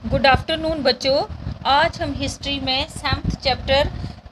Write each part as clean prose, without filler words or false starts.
Good afternoon बच्चों। आज हम हिस्ट्री में 7th chapter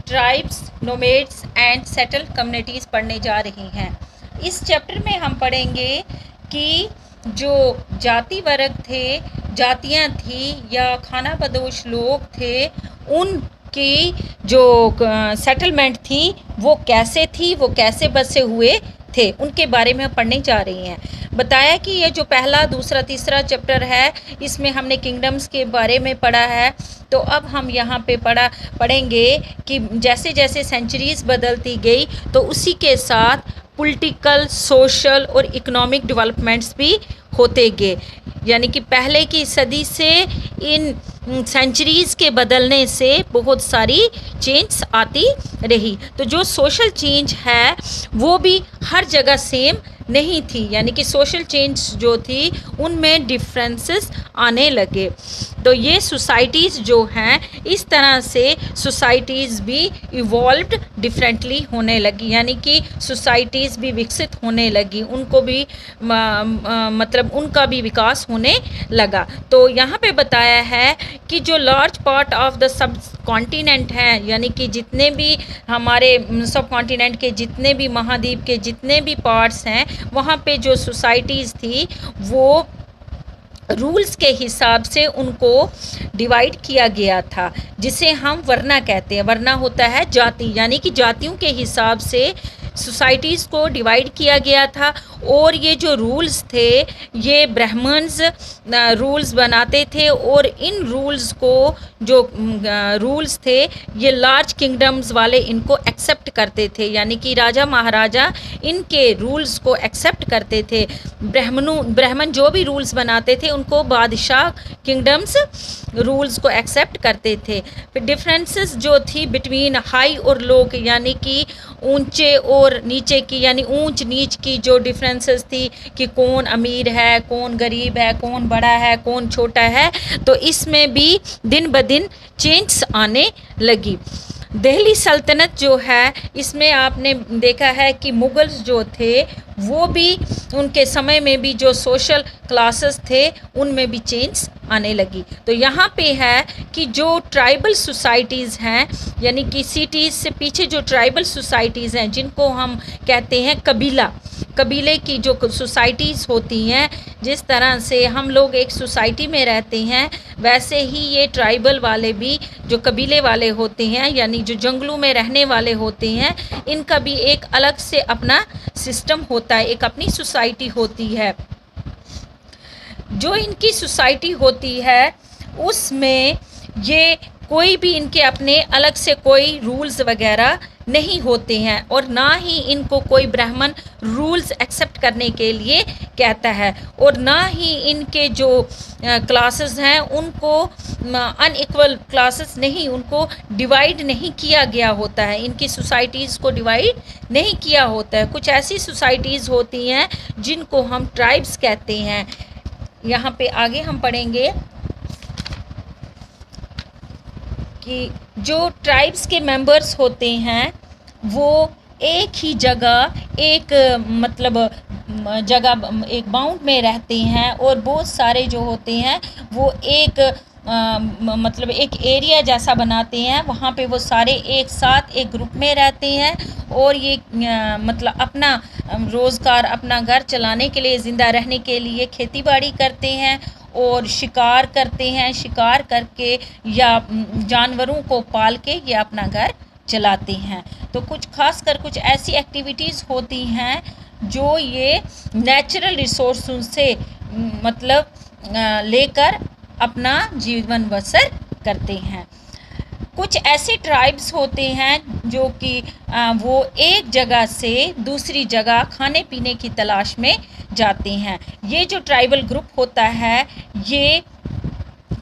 tribes, nomads and settle communities पढ़ने जा रहे हैं। इस चैप्टर में हम पढ़ेंगे कि जो जाति वर्ग थे, जातियां थी या खाना बदोश लोग थे, उनकी जो सेटलमेंट थी वो कैसे थी, वो कैसे बसे हुए थे, उनके बारे में हम पढ़ने जा रहे हैं। बताया कि ये जो पहला, दूसरा, तीसरा चैप्टर है, इसमें हमने किंगडम्स के बारे में पढ़ा है। तो अब हम यहाँ पे पढ़ेंगे कि जैसे जैसे सेंचुरीज़ बदलती गई तो उसी के साथ पॉलिटिकल, सोशल और इकोनॉमिक डेवलपमेंट्स भी होते गए। यानी कि पहले की सदी से इन सेंचुरीज़ के बदलने से बहुत सारी चेंज आती रही। तो जो सोशल चेंज है वो भी हर जगह सेम नहीं थी, यानी कि सोशल चेंज जो थी उनमें डिफरेंसेस आने लगे। तो ये सोसाइटीज़ जो हैं, इस तरह से सोसाइटीज़ भी इवॉल्व्ड डिफरेंटली होने लगी, यानी कि सोसाइटीज़ भी विकसित होने लगी, उनको भी मतलब उनका भी विकास होने लगा। तो यहाँ पे बताया है कि जो large part of the sub continent हैं, यानी कि जितने भी हमारे सब कॉन्टिनेंट के जितने भी महाद्वीप के जितने भी पार्ट्स हैं, वहाँ पे जो सोसाइटीज़ थी वो रूल्स के हिसाब से उनको डिवाइड किया गया था, जिसे हम वर्ना कहते हैं। वर्ना होता है जाति, यानी कि जातियों के हिसाब से सोसाइटीज़ को डिवाइड किया गया था। और ये जो रूल्स थे ये ब्राह्मण्स रूल्स बनाते थे, और इन रूल्स को जो रूल्स थे ये लार्ज किंगडम्स वाले इनको एक्सेप्ट करते थे, यानी कि राजा महाराजा इनके रूल्स को एक्सेप्ट करते थे। ब्राह्मण जो भी रूल्स बनाते थे उनको बादशाह किंगडम्स रूल्स को एक्सेप्ट करते थे। फिर डिफरेंसेस जो थी बिटवीन हाई और लो, यानी कि ऊंचे और नीचे की, यानी ऊंच नीच की जो डिफरेंसेस थी कि कौन अमीर है, कौन गरीब है, कौन बड़ा है, कौन छोटा है, तो इसमें भी दिन ब दिन चेंज आने लगी। दिल्ली सल्तनत जो है, इसमें आपने देखा है कि मुगल्स जो थे वो भी, उनके समय में भी जो सोशल क्लासेस थे उनमें भी चेंज आने लगी। तो यहाँ पे है कि जो ट्राइबल सोसाइटीज़ हैं, यानी कि सिटीज़ से पीछे जो ट्राइबल सोसाइटीज़ हैं, जिनको हम कहते हैं कबीले की जो सोसाइटीज़ होती हैं, जिस तरह से हम लोग एक सोसाइटी में रहते हैं, वैसे ही ये ट्राइबल वाले भी जो कबीले वाले होते हैं, यानी जो जंगलों में रहने वाले होते हैं, इनका भी एक अलग से अपना सिस्टम होता है, एक अपनी सोसाइटी होती है। जो इनकी सोसाइटी होती है उसमें ये कोई भी इनके अपने अलग से कोई रूल्स वगैरह नहीं होते हैं, और ना ही इनको कोई ब्राह्मण रूल्स एक्सेप्ट करने के लिए कहता है, और ना ही इनके जो क्लासेस हैं उनको अनइक्वल क्लासेस नहीं, उनको डिवाइड नहीं किया गया होता है, इनकी सोसाइटीज़ को डिवाइड नहीं किया होता है। कुछ ऐसी सोसाइटीज़ होती हैं जिनको हम ट्राइब्स कहते हैं। यहाँ पे आगे हम पढ़ेंगे कि जो ट्राइब्स के मेंबर्स होते हैं वो एक ही जगह, एक मतलब जगह, एक बाउंड में रहते हैं, और बहुत सारे जो होते हैं वो एक मतलब एक एरिया जैसा बनाते हैं, वहाँ पे वो सारे एक साथ एक ग्रुप में रहते हैं, और ये मतलब अपना रोज़गार, अपना घर चलाने के लिए, ज़िंदा रहने के लिए खेती बाड़ी करते हैं और शिकार करते हैं। शिकार करके या जानवरों को पाल के ये अपना घर चलाते हैं। तो कुछ खास कर कुछ ऐसी एक्टिविटीज़ होती हैं जो ये नेचुरल रिसोर्स से मतलब लेकर अपना जीवन बसर करते हैं। कुछ ऐसे ट्राइब्स होते हैं जो कि वो एक जगह से दूसरी जगह खाने पीने की तलाश में जाते हैं। ये जो ट्राइबल ग्रुप होता है, ये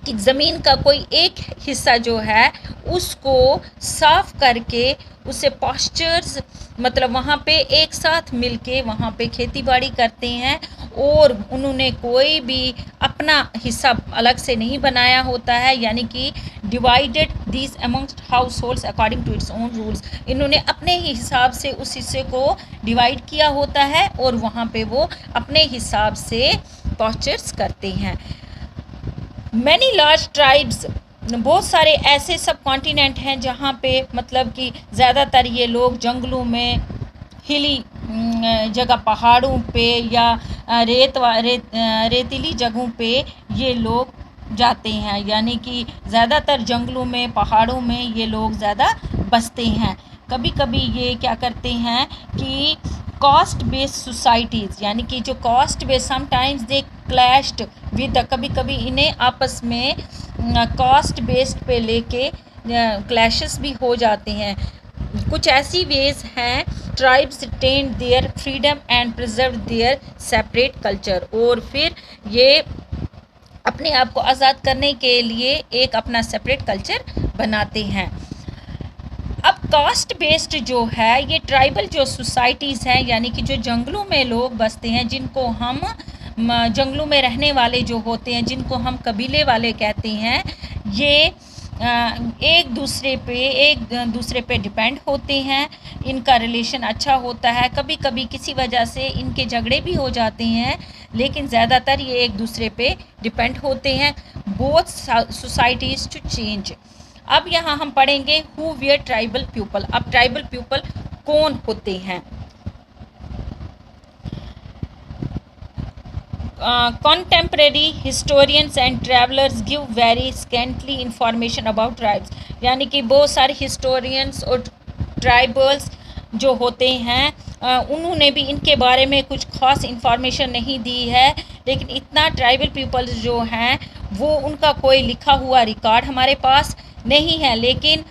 कि ज़मीन का कोई एक हिस्सा जो है उसको साफ करके उसे पास्चर्स, मतलब वहाँ पे एक साथ मिलके वहाँ पे खेती बाड़ी करते हैं, और उन्होंने कोई भी अपना हिस्सा अलग से नहीं बनाया होता है, यानी कि divided this amongst households according to its own rules. इन्होंने अपने ही हिसाब से उस हिस्से को डिवाइड किया होता है, और वहाँ पे वो अपने हिसाब से पास्चर्स करते हैं। मैनी लार्ज ट्राइब्स, बहुत सारे ऐसे सब कॉन्टिनेंट हैं जहाँ पे मतलब कि ज़्यादातर ये लोग जंगलों में, हिली जगह, पहाड़ों पे या रेतीली जगहों पे ये लोग जाते हैं, यानी कि ज़्यादातर जंगलों में, पहाड़ों में ये लोग ज़्यादा बसते हैं। कभी कभी ये क्या करते हैं कि कास्ट बेस्ड सोसाइटीज़, यानी कि जो caste based, sometimes they clashed with, कभी कभी इन्हें आपस में कास्ट बेस्ड पे लेके क्लैशेस भी हो जाते हैं। कुछ ऐसी वेज हैं, tribes retain their freedom and preserve their separate culture, और फिर ये अपने आप को आज़ाद करने के लिए एक अपना सेपरेट कल्चर बनाते हैं। अब कास्ट बेस्ड जो है ये ट्राइबल जो सोसाइटीज़ हैं, यानी कि जो जंगलों में लोग बसते हैं, जिनको हम जंगलों में रहने वाले जो होते हैं, जिनको हम कबीले वाले कहते हैं, ये एक दूसरे पे डिपेंड होते हैं। इनका रिलेशन अच्छा होता है, कभी कभी किसी वजह से इनके झगड़े भी हो जाते हैं, लेकिन ज़्यादातर ये एक दूसरे पे डिपेंड होते हैं। Both societies to change. अब यहाँ हम पढ़ेंगे हु वेयर ट्राइबल पीपल। अब ट्राइबल पीपल कौन होते हैं? Contemporary historians and travelers give very scantily information about tribes, यानी कि बहुत सारे historians और ट्राइबल्स जो होते हैं उन्होंने भी इनके बारे में कुछ खास इंफॉर्मेशन नहीं दी है, लेकिन इतना ट्राइबल पीपल्स जो हैं वो उनका कोई लिखा हुआ रिकॉर्ड हमारे पास नहीं है, लेकिन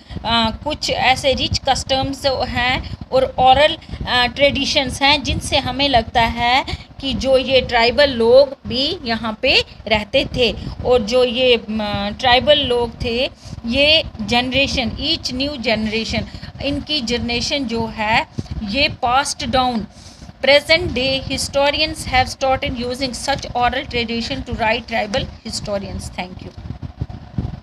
कुछ ऐसे रिच कस्टम्स हैं और ओरल ट्रेडिशंस हैं जिनसे हमें लगता है कि जो ये ट्राइबल लोग भी यहाँ पे रहते थे, और जो ये ट्राइबल लोग थे, ये जनरेशन, ईच न्यू जनरेशन, इनकी जनरेशन जो है ये passed down. Present day historians have started using such oral tradition to write tribal historians. Thank you.